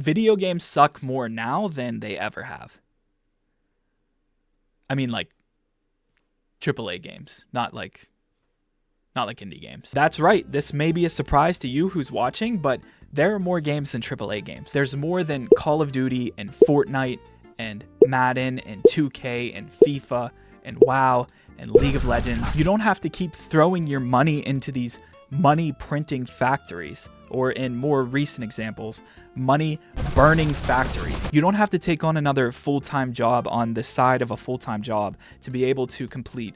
Video games suck more now than they ever have. I mean, like, AAA games, not like indie games. That's right. This may be a surprise to you who's watching, but there are more games than AAA games. There's more than Call of Duty and Fortnite and Madden and 2K and FIFA and WoW and League of Legends. You don't have to keep throwing your money into these money printing factories, or in more recent examples, money burning factories. You don't have to take on another full-time job on the side of a full-time job to be able to complete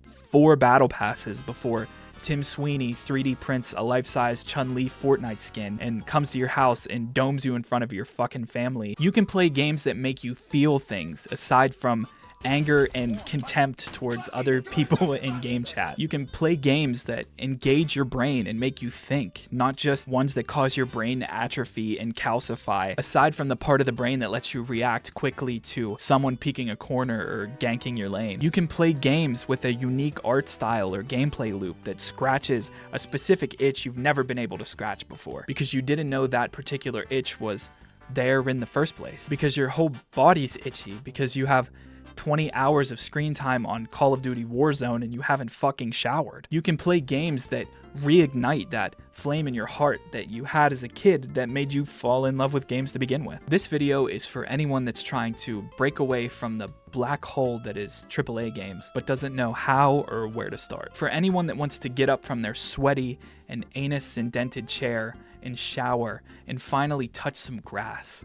4 battle passes before Tim Sweeney 3D prints a life-size Chun-Li Fortnite skin and comes to your house and domes you in front of your fucking family. You can play games that make you feel things aside from anger and contempt towards other people in game chat. You can play games that engage your brain and make you think, not just ones that cause your brain to atrophy and calcify, aside from the part of the brain that lets you react quickly to someone peeking a corner or ganking your lane. You can play games with a unique art style or gameplay loop that scratches a specific itch you've never been able to scratch before, because you didn't know that particular itch was there in the first place, because your whole body's itchy, because you have 20 hours of screen time on Call of Duty Warzone and you haven't fucking showered. You can play games that reignite that flame in your heart that you had as a kid that made you fall in love with games to begin with. This video is for anyone that's trying to break away from the black hole that is AAA games, but doesn't know how or where to start. For anyone that wants to get up from their sweaty and anus-indented chair and shower and finally touch some grass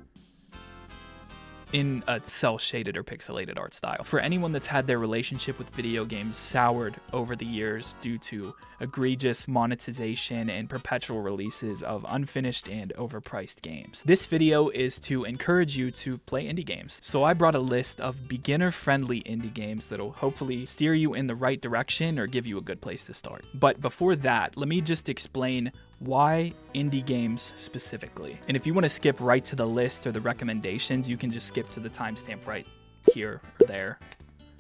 in a cel-shaded or pixelated art style. For anyone that's had their relationship with video games soured over the years due to egregious monetization and perpetual releases of unfinished and overpriced games. This video is to encourage you to play indie games. So I brought a list of beginner-friendly indie games that'll hopefully steer you in the right direction or give you a good place to start. But before that, let me just explain why indie games specifically. And if you want to skip right to the list or the recommendations, you can just skip to the timestamp right here or there,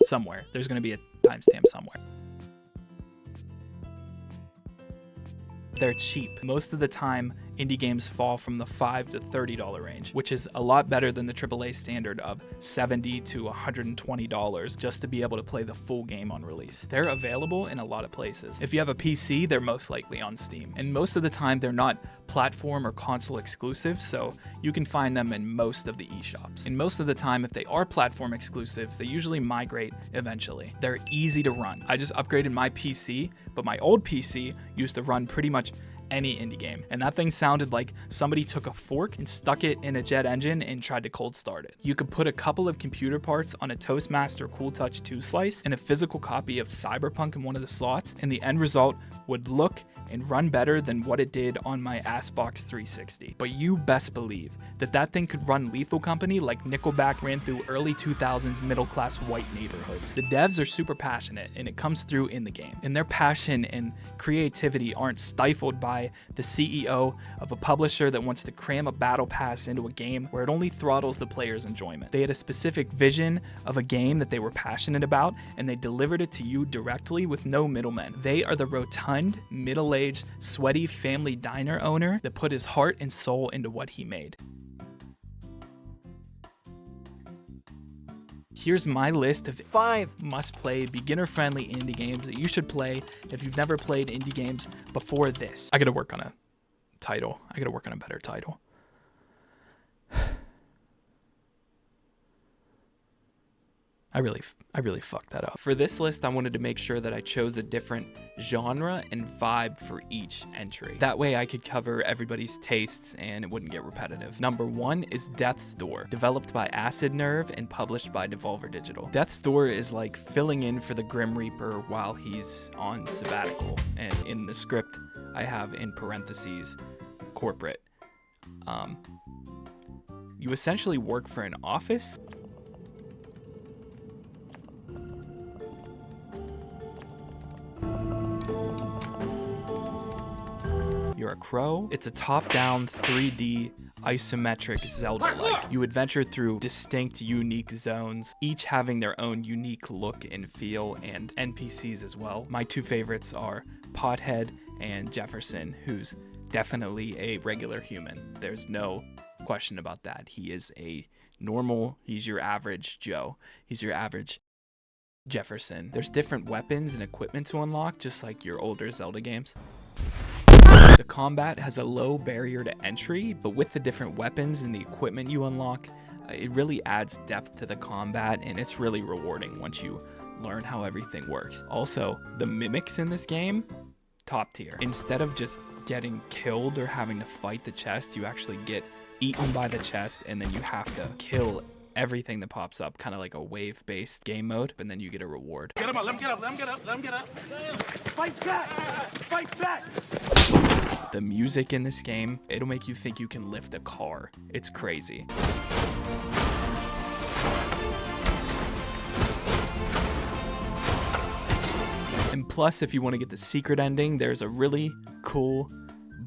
somewhere. There's going to be a timestamp somewhere. They're cheap. Most of the time, indie games fall from the $5 to $30 range, which is a lot better than the AAA standard of $70 to $120 just to be able to play the full game on release. They're available in a lot of places. If you have a PC, they're most likely on Steam. And most of the time, they're not platform or console exclusive, so you can find them in most of the eShops. And most of the time, if they are platform exclusives, they usually migrate eventually. They're easy to run. I just upgraded my PC, but my old PC used to run pretty much any indie game, and that thing sounded like somebody took a fork and stuck it in a jet engine and tried to cold start it. You could put a couple of computer parts on a Toastmaster Cool Touch 2 slice and a physical copy of Cyberpunk in one of the slots, and the end result would look and run better than what it did on my Xbox 360. But you best believe that that thing could run Lethal Company like Nickelback ran through early 2000s middle-class white neighborhoods. The devs are super passionate, and it comes through in the game. And their passion and creativity aren't stifled by the CEO of a publisher that wants to cram a battle pass into a game where it only throttles the player's enjoyment. They had a specific vision of a game that they were passionate about, and they delivered it to you directly with no middlemen. They are the rotund, middle-aged, sweaty family diner owner that put his heart and soul into what he made. Here's my list of 5 must-play, beginner-friendly indie games that you should play if you've never played indie games before this. I gotta work on a title. I gotta work on a better title. I really fucked that up. For this list, I wanted to make sure that I chose a different genre and vibe for each entry. That way I could cover everybody's tastes and it wouldn't get repetitive. Number 1 is Death's Door, developed by Acid Nerve and published by Devolver Digital. Death's Door is like filling in for the Grim Reaper while he's on sabbatical. And in the script, I have in parentheses, corporate. You essentially work for an office. You're a crow. It's a top-down 3D isometric Zelda-like. You adventure through distinct, unique zones, each having their own unique look and feel, and NPCs as well. My 2 favorites are Pothead and Jefferson, who's definitely a regular human. There's no question about that. He is he's your average Joe. He's your average Jefferson. There's different weapons and equipment to unlock, just like your older Zelda games. The combat has a low barrier to entry, but with the different weapons and the equipment you unlock, it really adds depth to the combat, and it's really rewarding once you learn how everything works. Also, the mimics in this game, top tier. Instead of just getting killed or having to fight the chest, you actually get eaten by the chest, and then you have to kill everything that pops up, kind of like a wave-based game mode, and then you get a reward. Get him up, let him get up, let him get up, let him get up. Fight back! Fight back! The music in this game, it'll make you think you can lift a car. It's crazy. And plus, if you want to get the secret ending, there's a really cool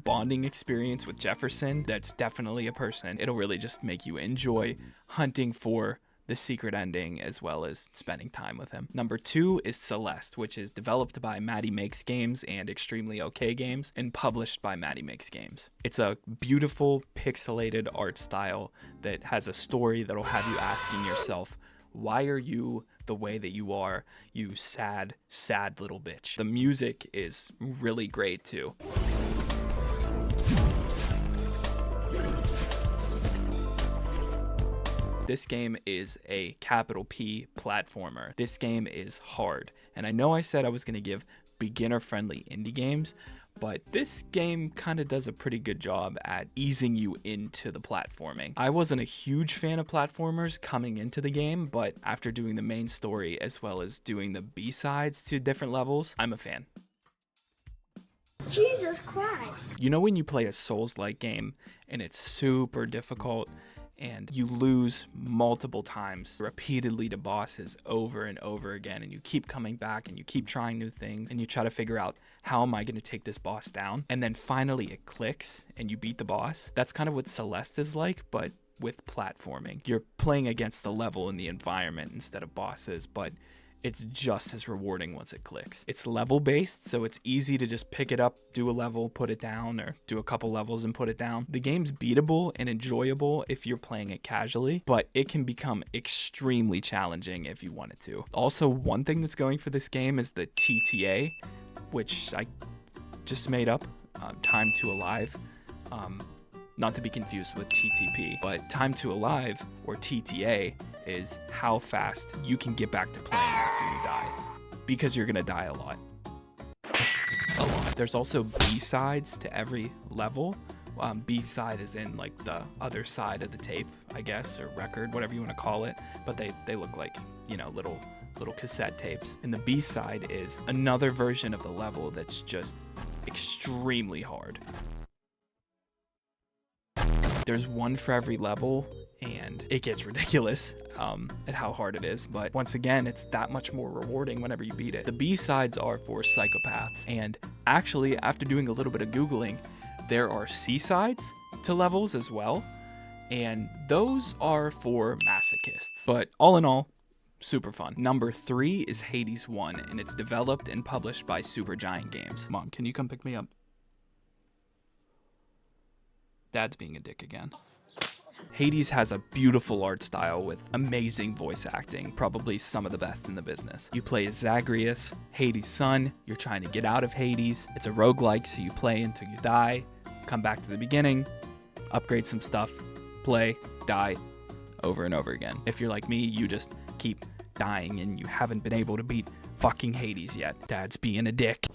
bonding experience with Jefferson that's definitely a person. It'll really just make you enjoy hunting for the secret ending as well as spending time with him. Number 2 is Celeste, which is developed by Maddie Makes Games and Extremely OK Games and published by Maddie Makes Games. It's a beautiful pixelated art style that has a story that'll have you asking yourself, why are you the way that you are, you sad, sad little bitch? The music is really great too. This game is a capital P platformer. This game is hard. And I know I said I was going to give beginner-friendly indie games, but this game kind of does a pretty good job at easing you into the platforming. I wasn't a huge fan of platformers coming into the game, but after doing the main story as well as doing the B-sides to different levels, I'm a fan. Jesus Christ. You know when you play a Souls-like game and it's super difficult and you lose multiple times repeatedly to bosses over and over again, and you keep coming back and you keep trying new things and you try to figure out, how am I going to take this boss down? And then finally it clicks and you beat the boss. That's kind of what Celeste is like, but with platforming. You're playing against the level and the environment instead of bosses, but it's just as rewarding once it clicks. It's level based, so it's easy to just pick it up, do a level, put it down, or do a couple levels and put it down. The game's beatable and enjoyable if you're playing it casually, but it can become extremely challenging if you wanted to. Also, one thing that's going for this game is the TTA, which I just made up, Time to Alive. Not to be confused with TTP, but Time to Alive, or TTA, is how fast you can get back to playing after you die, because you're gonna die a lot. There's also B-sides to every level. B-side is in like the other side of the tape, I guess, or record, whatever you want to call it, but they look like, you know, little cassette tapes. And the B-side is another version of the level that's just extremely hard. There's one for every level, and it gets ridiculous at how hard it is, but once again, it's that much more rewarding whenever you beat it. The B-sides are for psychopaths, and actually, after doing a little bit of Googling, there are C-sides to levels as well, and those are for masochists. But all in all, super fun. Number 3 is Hades 1, and it's developed and published by Supergiant Games. Mom, can you come pick me up? Dad's being a dick again. Hades has a beautiful art style with amazing voice acting, probably some of the best in the business. You play as Zagreus, Hades' son. You're trying to get out of Hades. It's a roguelike, so you play until you die, come back to the beginning, upgrade some stuff, play, die, over and over again. If you're like me, you just keep dying and you haven't been able to beat fucking Hades yet. Dad's being a dick.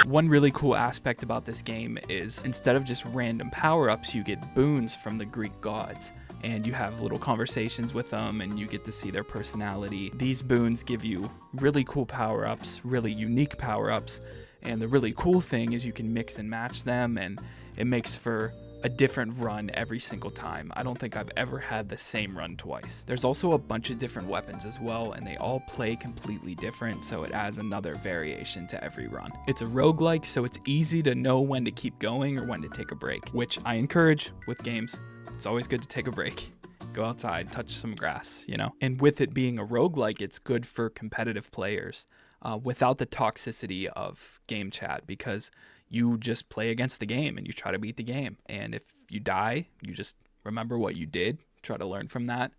One really cool aspect about this game is instead of just random power-ups, you get boons from the Greek gods, and you have little conversations with them and you get to see their personality. These boons give you really cool power-ups, really unique power-ups, and the really cool thing is you can mix and match them, and it makes for a different run every single time. I don't think I've ever had the same run twice. There's also a bunch of different weapons as well, and they all play completely different, so it adds another variation to every run. It's a roguelike, so it's easy to know when to keep going or when to take a break, which I encourage with games. It's always good to take a break. Go outside, touch some grass, you know? And with it being a roguelike, it's good for competitive players without the toxicity of game chat, because you just play against the game and you try to beat the game. And if you die, you just remember what you did, try to learn from that,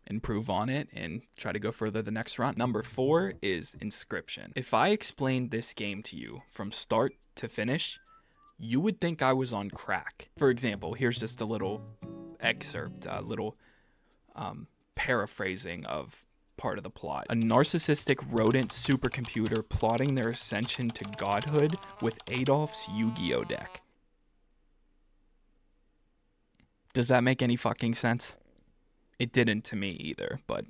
improve on it, and try to go further the next run. Number 4 is Inscryption. If I explained this game to you from start to finish, you would think I was on crack. For example, here's just a little excerpt, a little paraphrasing of part of the plot. A narcissistic rodent supercomputer plotting their ascension to godhood with Adolf's Yu-Gi-Oh deck. Does that make any fucking sense? It didn't to me either, but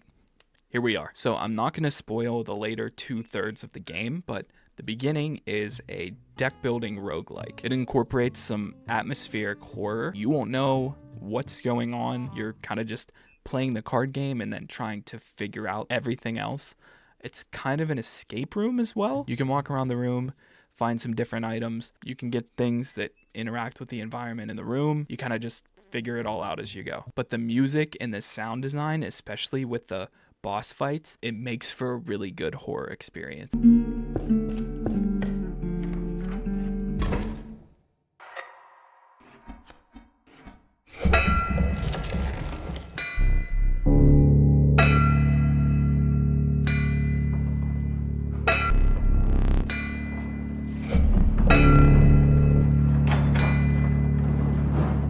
here we are. So I'm not going to spoil the later 2/3 of the game, but the beginning is a deck building roguelike. It incorporates some atmospheric horror. You won't know what's going on. You're kind of just playing the card game and then trying to figure out everything else. It's kind of an escape room as well. You can walk around the room, find some different items. You can get things that interact with the environment in the room. You kind of just figure it all out as you go. But the music and the sound design, especially with the boss fights, it makes for a really good horror experience.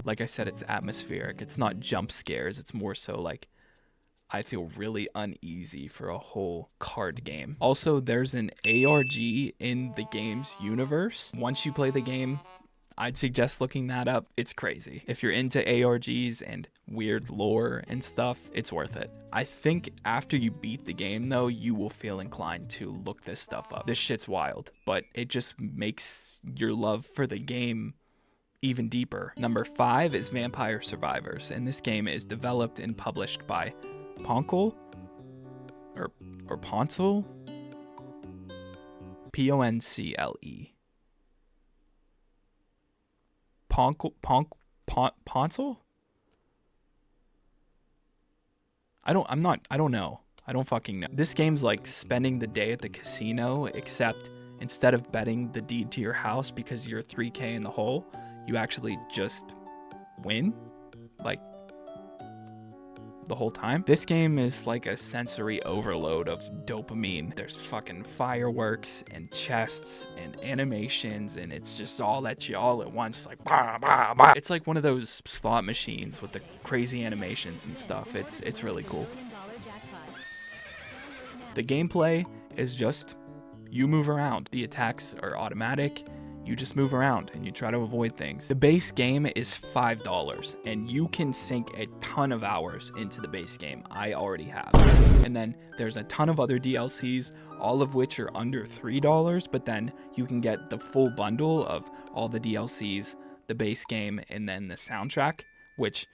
Like I said, it's atmospheric. It's not jump scares. It's more so like I feel really uneasy for a whole card game. Also, there's an ARG in the game's universe. Once you play the game, I'd suggest looking that up. It's crazy. If you're into ARGs and weird lore and stuff, it's worth it. I think after you beat the game, though, you will feel inclined to look this stuff up. This shit's wild, but it just makes your love for the game even deeper. Number 5 is Vampire Survivors, and this game is developed and published by Poncle or Poncle, Poncle, Poncle. I don't know. I don't fucking know. This game's like spending the day at the casino, except instead of betting the deed to your house because you're 3K in the hole, you actually just win, like, the whole time. This game is like a sensory overload of dopamine. There's fucking fireworks and chests and animations, and it's just all at you all at once, like bah, bah, bah. It's like one of those slot machines with the crazy animations and stuff. It's really cool. The gameplay is just you move around. The attacks are automatic. You just move around and you try to avoid things. The base game is $5 and you can sink a ton of hours into the base game. I already have. And then there's a ton of other DLCs, all of which are under $3, but then you can get the full bundle of all the DLCs, the base game, and then the soundtrack, which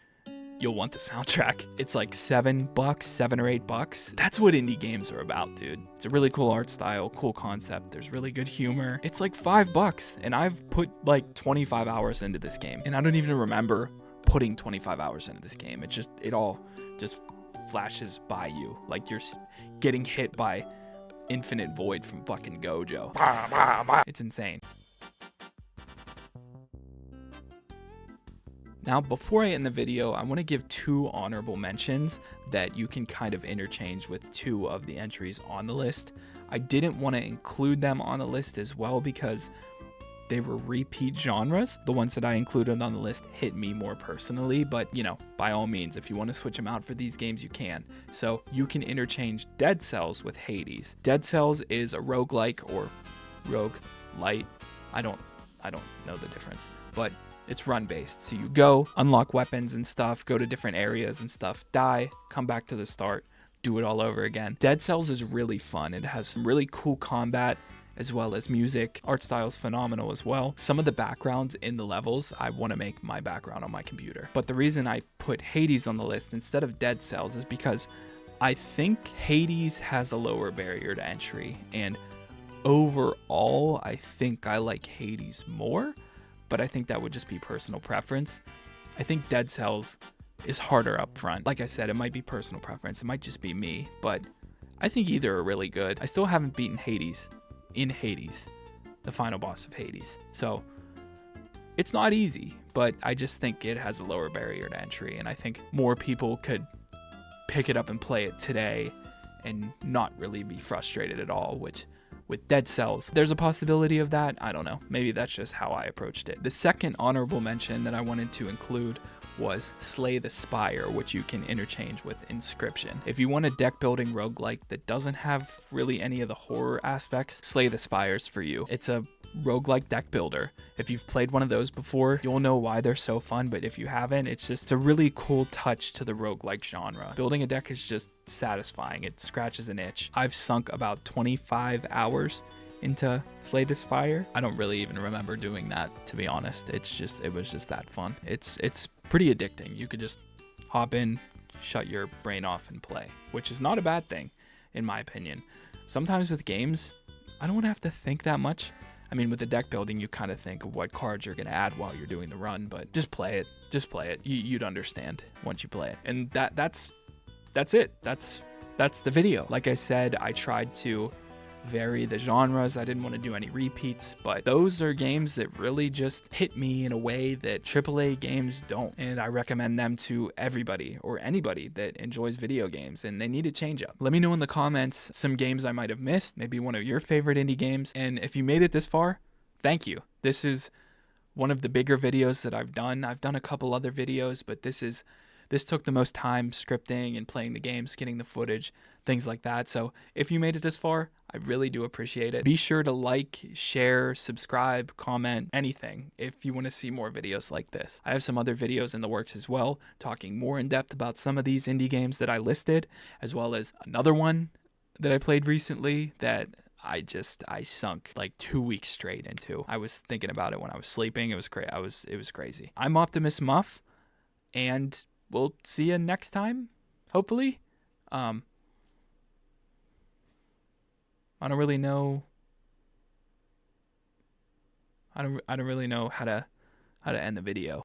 you'll want the soundtrack. It's like $7, $7 or $8. That's what indie games are about, dude. It's a really cool art style, cool concept. There's really good humor. It's like $5, and I've put like 25 hours into this game, and I don't even remember putting 25 hours into this game. It all just flashes by you, like you're getting hit by Infinite Void from fucking Gojo. It's insane. Now, before I end the video, I want to give 2 honorable mentions that you can kind of interchange with 2 of the entries on the list. I didn't want to include them on the list as well because they were repeat genres. The ones that I included on the list hit me more personally, but you know, by all means, if you want to switch them out for these games, you can. So you can interchange Dead Cells with Hades. Dead Cells is a roguelike or roguelite. I don't know the difference, but it's run-based, so you go, unlock weapons and stuff, go to different areas and stuff, die, come back to the start, do it all over again. Dead Cells is really fun. It has some really cool combat, as well as music. Art style is phenomenal as well. Some of the backgrounds in the levels, I want to make my background on my computer. But the reason I put Hades on the list instead of Dead Cells is because I think Hades has a lower barrier to entry, and overall, I think I like Hades more. But I think that would just be personal preference. I think Dead Cells is harder up front. Like I said, it might be personal preference. It might just be me, but I think either are really good. I still haven't beaten Hades in Hades, the final boss of Hades. So It's not easy, but I just think it has a lower barrier to entry, and I think more people could pick it up and play it today and not really be frustrated at all, which with Dead Cells, there's a possibility of that. I don't know. Maybe that's just how I approached it. The second honorable mention that I wanted to include was Slay the Spire, which you can interchange with Inscryption. If you want a deck building roguelike that doesn't have really any of the horror aspects, Slay the Spire's for you. It's a roguelike deck builder. If you've played one of those before, you'll know why they're so fun, but if you haven't, it's a really cool touch to the roguelike genre. Building a deck is just satisfying. It scratches an itch. I've sunk about 25 hours into Slay the Spire. I don't really even remember doing that, to be honest. It was just that fun. It's pretty addicting. You could just hop in, shut your brain off and play, which is not a bad thing in my opinion. Sometimes with games, I don't want to have to think that much. I mean, with the deck building, you kind of think of what cards you're going to add while you're doing the run, but just play it. Just play it. You'd understand once you play it. And that's it. That's the video. Like I said, I tried to vary the genres. I didn't want to do any repeats, but those are games that really just hit me in a way that AAA games don't. And I recommend them to everybody or anybody that enjoys video games, and they need to change up. Let me know in the comments some games I might have missed, maybe one of your favorite indie games. And if you made it this far, thank you. This is one of the bigger videos that I've done. I've done a couple other videos, but this took the most time scripting and playing the games, getting the footage, things like that. So if you made it this far, I really do appreciate it. Be sure to like, share, subscribe, comment, anything if you want to see more videos like this. I have some other videos in the works as well, talking more in depth about some of these indie games that I listed, as well as another one that I played recently that I sunk like 2 weeks straight into. I was thinking about it when I was sleeping. It was crazy. I'm Optimus Muff, and we'll see you next time, hopefully. I don't really know. I don't really know how to end the video.